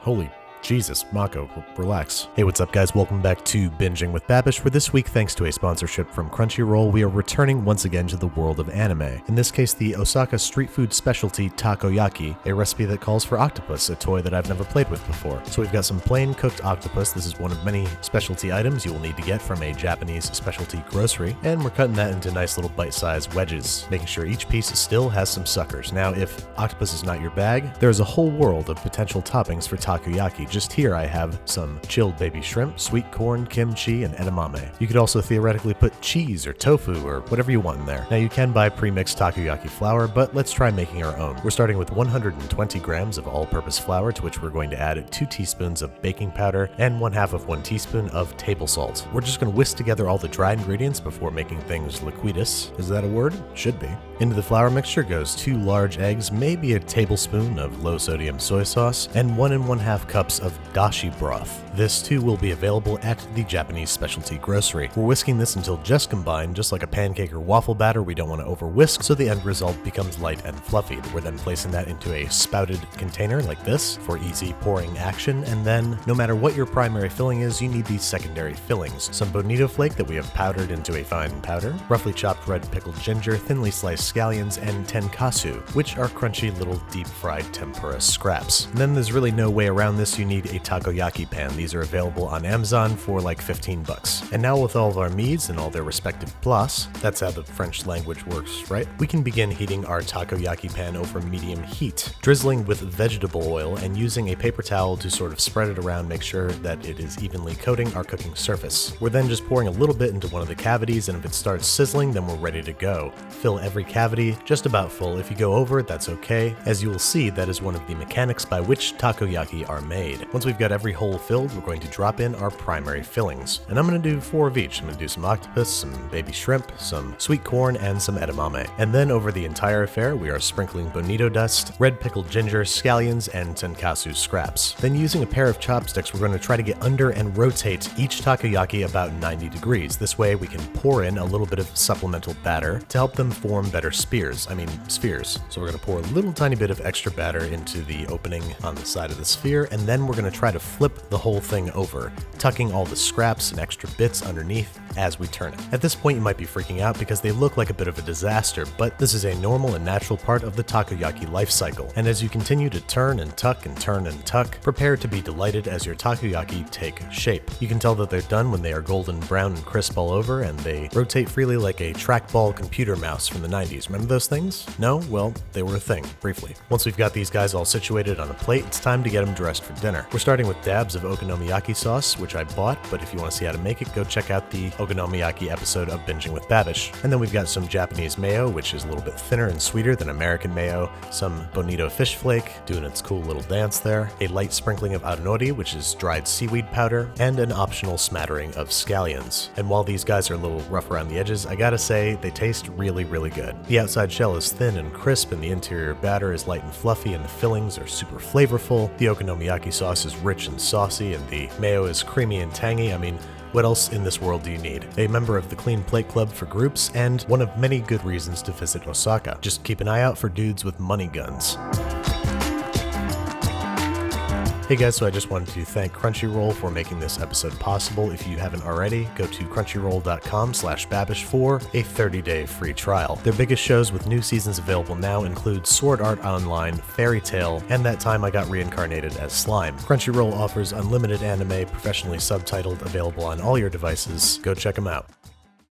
Holy Jesus, Mako, relax. Hey, what's up guys? Welcome back to Binging with Babish, where this week, thanks to a sponsorship from Crunchyroll, we are returning once again to the world of anime. In this case, the Osaka street food specialty Takoyaki, a recipe that calls for octopus, a toy that I've never played with before. So we've got some plain cooked octopus. This is one of many specialty items you will need to get from a Japanese specialty grocery, and we're cutting that into nice little bite-sized wedges, making sure each piece still has some suckers. Now, if octopus is not your bag, there's a whole world of potential toppings for Takoyaki. Just here I have some chilled baby shrimp, sweet corn, kimchi, and edamame. You could also theoretically put cheese or tofu or whatever you want in there. Now you can buy pre-mixed takoyaki flour, but let's try making our own. We're starting with 120 grams of all-purpose flour, to which we're going to add 2 teaspoons of baking powder and 1/2 teaspoon of table salt. We're just going to whisk together all the dry ingredients before making things liquidus. Is that a word? Should be. Into the flour mixture goes 2 large eggs, maybe a tablespoon of low-sodium soy sauce, and 1 1/2 cups of dashi broth. This too will be available at the Japanese specialty grocery. We're whisking this until just combined, just like a pancake or waffle batter. We don't want to over whisk, so the end result becomes light and fluffy. We're then placing that into a spouted container like this for easy pouring action, and then no matter what your primary filling is, you need these secondary fillings. Some bonito flake that we have powdered into a fine powder, roughly chopped red pickled ginger, thinly sliced scallions, and tenkasu, which are crunchy little deep fried tempura scraps. And then there's really no way around this. You need a takoyaki pan. These are available on Amazon for like 15 bucks. And now with all of our meats and all their respective plats, that's how the French language works, right? We can begin heating our takoyaki pan over medium heat, drizzling with vegetable oil and using a paper towel to sort of spread it around, make sure that it is evenly coating our cooking surface. We're then just pouring a little bit into one of the cavities, and if it starts sizzling, then we're ready to go. Fill every cavity just about full. If you go over, that's okay. As you will see, that is one of the mechanics by which takoyaki are made. Once we've got every hole filled, we're going to drop in our primary fillings. And I'm going to do 4 of each. I'm going to do some octopus, some baby shrimp, some sweet corn, and some edamame. And then over the entire affair, we are sprinkling bonito dust, red pickled ginger, scallions, and tenkasu scraps. Then using a pair of chopsticks, we're going to try to get under and rotate each takoyaki about 90 degrees. This way we can pour in a little bit of supplemental batter to help them form better spheres. So we're going to pour a little tiny bit of extra batter into the opening on the side of the sphere, and then we're going to try to flip the whole thing over, tucking all the scraps and extra bits underneath as we turn it. At this point you might be freaking out because they look like a bit of a disaster, but this is a normal and natural part of the takoyaki life cycle. And as you continue to turn and tuck and turn and tuck, prepare to be delighted as your takoyaki take shape. You can tell that they're done when they are golden brown and crisp all over, and they rotate freely like a trackball computer mouse from the 90s. Remember those things? No? Well, they were a thing, briefly. Once we've got these guys all situated on a plate, it's time to get them dressed for dinner. We're starting with dabs of okonomiyaki sauce, which I bought, but if you want to see how to make it, go check out the okonomiyaki episode of Binging with Babish. And then we've got some Japanese mayo, which is a little bit thinner and sweeter than American mayo, some bonito fish flake, doing its cool little dance there, a light sprinkling of aranori, which is dried seaweed powder, and an optional smattering of scallions. And while these guys are a little rough around the edges, I gotta say, they taste really, really good. The outside shell is thin and crisp, and the interior batter is light and fluffy, and the fillings are super flavorful. The okonomiyaki sauce is rich and saucy, and the mayo is creamy and tangy. I mean, what else in this world do you need? A member of the Clean Plate Club for groups, and one of many good reasons to visit Osaka. Just keep an eye out for dudes with money guns. Hey guys, so I just wanted to thank Crunchyroll for making this episode possible. If you haven't already, go to crunchyroll.com/babish for a 30-day free trial. Their biggest shows with new seasons available now include Sword Art Online, Fairy Tail, and That Time I Got Reincarnated as Slime. Crunchyroll offers unlimited anime, professionally subtitled, available on all your devices. Go check them out.